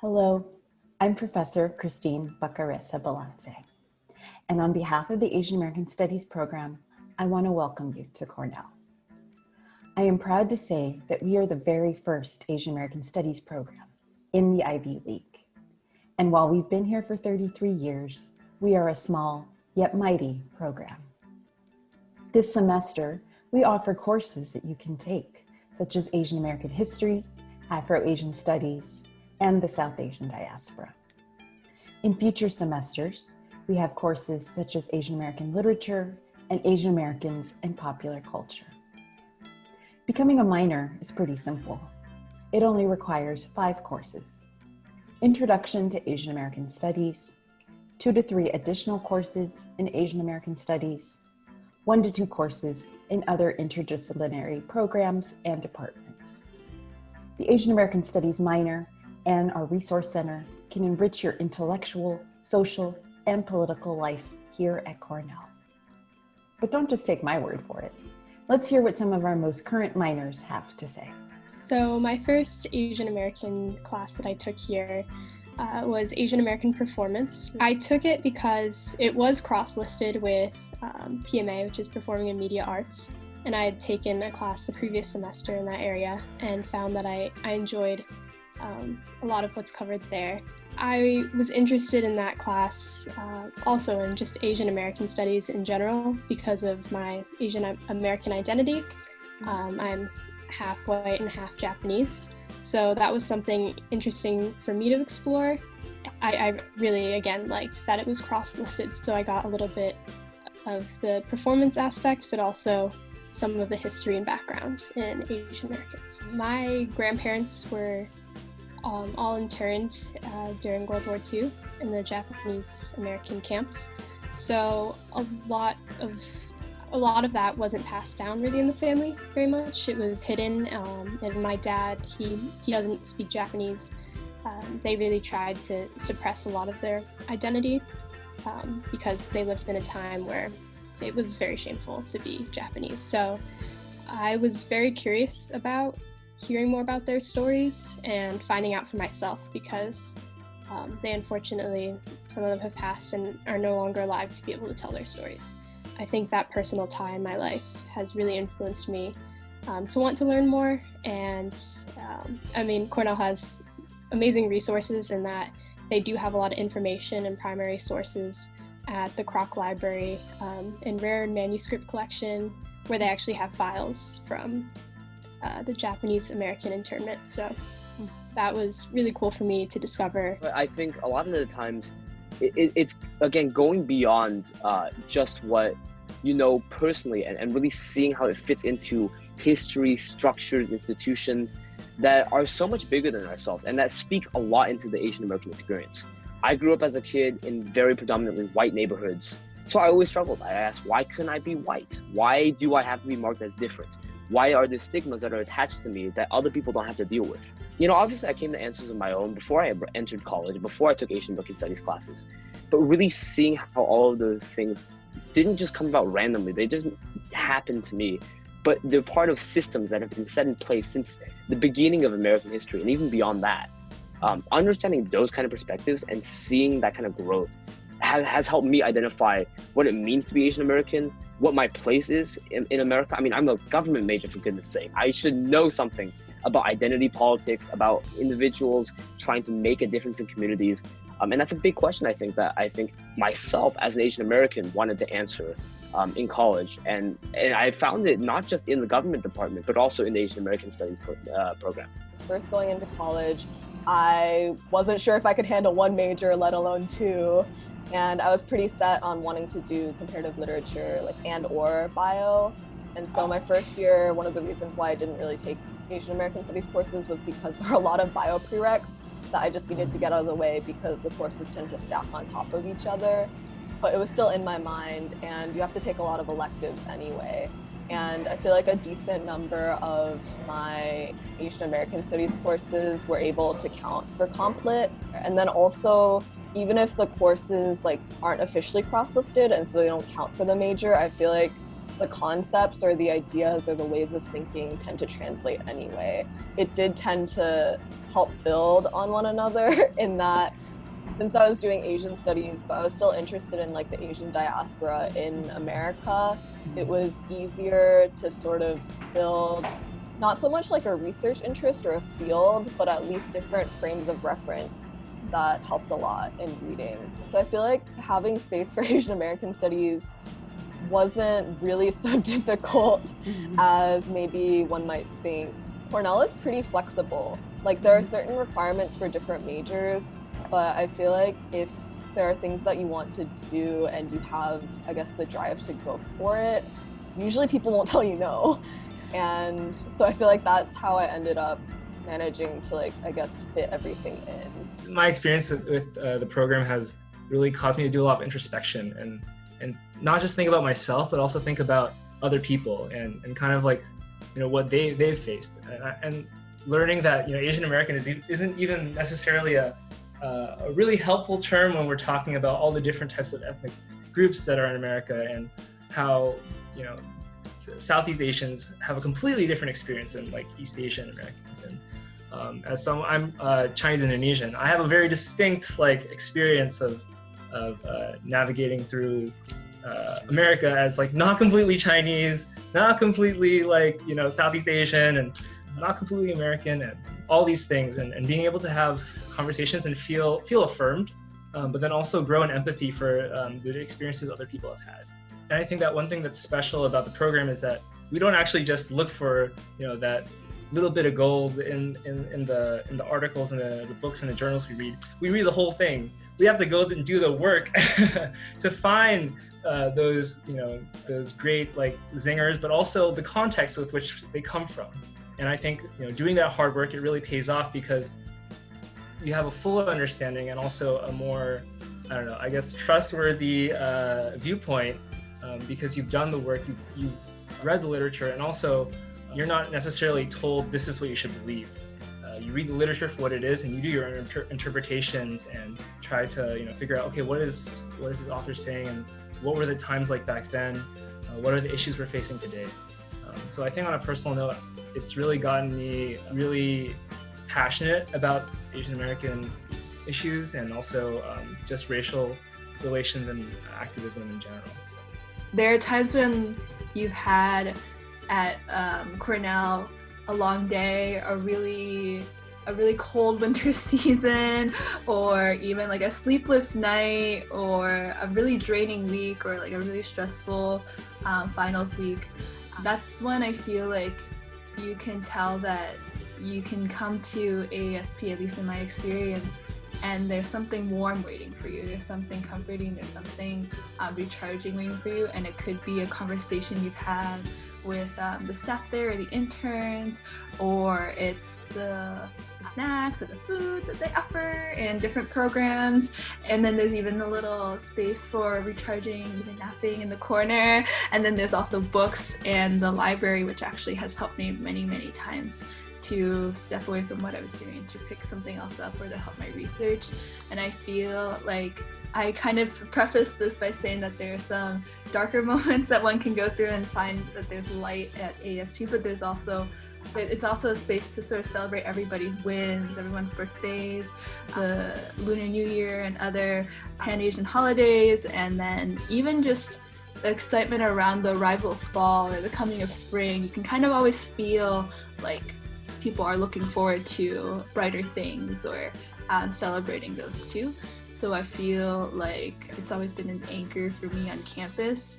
Hello, I'm Professor Christine Bacareza Balance, and on behalf of the Asian American Studies program, I want to welcome you to Cornell. I am proud to say that we are the very first Asian American Studies program in the Ivy League. And while we've been here for 33 years, we are a small yet mighty program. This semester, we offer courses that you can take, such as Asian American History, Afro-Asian Studies, and the South Asian diaspora. In future semesters, we have courses such as Asian American Literature and Asian Americans and Popular Culture. Becoming a minor is pretty simple. It only requires 5 courses: Introduction to Asian American Studies, 2 to 3 additional courses in Asian American Studies, 1 to 2 courses in other interdisciplinary programs and departments. The Asian American Studies minor and our Resource Center can enrich your intellectual, social, and political life here at Cornell. But don't just take my word for it. Let's hear what some of our most current minors have to say. So my first Asian American class that I took here was Asian American Performance. I took it because it was cross-listed with PMA, which is Performing and Media Arts, and I had taken a class the previous semester in that area and found that I enjoyed a lot of what's covered there. I was interested in that class also in just Asian American Studies in general because of my Asian American identity. I'm half white and half Japanese, so that was something interesting for me to explore. I really, again, liked that it was cross-listed, so I got a little bit of the performance aspect, but also some of the history and background in Asian Americans. My grandparents were all interned during World War II in the Japanese American camps. So a lot of that wasn't passed down really in the family very much. It was hidden, and my dad, he doesn't speak Japanese. They really tried to suppress a lot of their identity because they lived in a time where it was very shameful to be Japanese. So I was very curious about hearing more about their stories and finding out for myself because they unfortunately, some of them have passed and are no longer alive to be able to tell their stories. I think that personal tie in my life has really influenced me to want to learn more. And Cornell has amazing resources in that they do have a lot of information and primary sources at the Kroc Library and Rare Manuscript Collection, where they actually have files from the Japanese American internment. So that was really cool for me to discover. But I think a lot of the times it's again going beyond just what you know personally and really seeing how it fits into history, structures, institutions that are so much bigger than ourselves and that speak a lot into the Asian American experience. I grew up as a kid in very predominantly white neighborhoods, so I always struggled. I asked, why couldn't I be white? Why do I have to be marked as different? Why are there stigmas that are attached to me that other people don't have to deal with? You know, obviously I came to answers of my own before I entered college, before I took Asian American Studies classes. But really seeing how all of those things didn't just come about randomly, they just happened to me. But they're part of systems that have been set in place since the beginning of American history and even beyond that. Understanding those kind of perspectives and seeing that kind of growth has helped me identify what it means to be Asian American, what my place is in America. I mean, I'm a government major, for goodness sake. I should know something about identity politics, about individuals trying to make a difference in communities. And that's a big question, I think myself as an Asian American wanted to answer in college. And I found it not just in the government department, but also in the Asian American Studies program. First going into college, I wasn't sure if I could handle one major, let alone 2. And I was pretty set on wanting to do comparative literature, and/or bio. And so my first year, one of the reasons why I didn't really take Asian American Studies courses was because there are a lot of bio prereqs that I just needed to get out of the way because the courses tend to stack on top of each other. But it was still in my mind, and you have to take a lot of electives anyway. And I feel like a decent number of my Asian American Studies courses were able to count for CompLit. And then also, even if the courses aren't officially cross-listed and so they don't count for the major, I feel like the concepts or the ideas or the ways of thinking tend to translate anyway. It did tend to help build on one another in that since I was doing Asian studies, but I was still interested in like the Asian diaspora in America, it was easier to sort of build not so much like a research interest or a field, but at least different frames of reference that helped a lot in reading. So I feel like having space for Asian American studies wasn't really so difficult as maybe one might think. Cornell is pretty flexible. Like there are certain requirements for different majors, but I feel like if there are things that you want to do and you have, I guess, the drive to go for it, usually people won't tell you no. And so I feel like that's how I ended up managing to, like, I guess, fit everything in. My experience with the program has really caused me to do a lot of introspection and not just think about myself, but also think about other people and kind of like, you know, what they've faced. And learning that, you know, Asian American isn't even necessarily a really helpful term when we're talking about all the different types of ethnic groups that are in America and how, you know, Southeast Asians have a completely different experience than like East Asian Americans. And I'm Chinese Indonesian, I have a very distinct like experience of navigating through America as like not completely Chinese, not completely like, you know, Southeast Asian, and not completely American, and all these things, and being able to have conversations and feel affirmed, but then also grow in empathy for the experiences other people have had. And I think that one thing that's special about the program is that we don't actually just look for, you know, that little bit of gold in the articles and the books and the journals we read. We read the whole thing. We have to go and do the work to find those, you know, those great like zingers, but also the context with which they come from. And I think, you know, doing that hard work, it really pays off because you have a fuller understanding and also a more, I don't know, I guess trustworthy viewpoint because you've done the work, you've read the literature, and also you're not necessarily told this is what you should believe. You read the literature for what it is, and you do your own interpretations and try to, you know, figure out, okay, what is this author saying, and what were the times like back then? What are the issues we're facing today? So I think on a personal note, it's really gotten me really passionate about Asian American issues and also just racial relations and activism in general. So. There are times when you've had at Cornell a long day, a really cold winter season, or even like a sleepless night, or a really draining week, or like a really stressful finals week. That's when I feel like you can tell that you can come to AASP, at least in my experience, and there's something warm waiting for you, there's something comforting, there's something recharging waiting for you, and it could be a conversation you've had with the staff there, or the interns, or it's the snacks or the food that they offer in different programs. And then there's even a little space for recharging, even napping in the corner. And then there's also books and the library, which actually has helped me many, many times to step away from what I was doing to pick something else up or to help my research. And I feel like I kind of preface this by saying that there are some darker moments that one can go through and find that there's light at AASP, but it's also a space to sort of celebrate everybody's wins, everyone's birthdays, the Lunar New Year and other Pan-Asian holidays, and then even just the excitement around the arrival of fall or the coming of spring. You can kind of always feel like people are looking forward to brighter things or celebrating those too. So I feel like it's always been an anchor for me on campus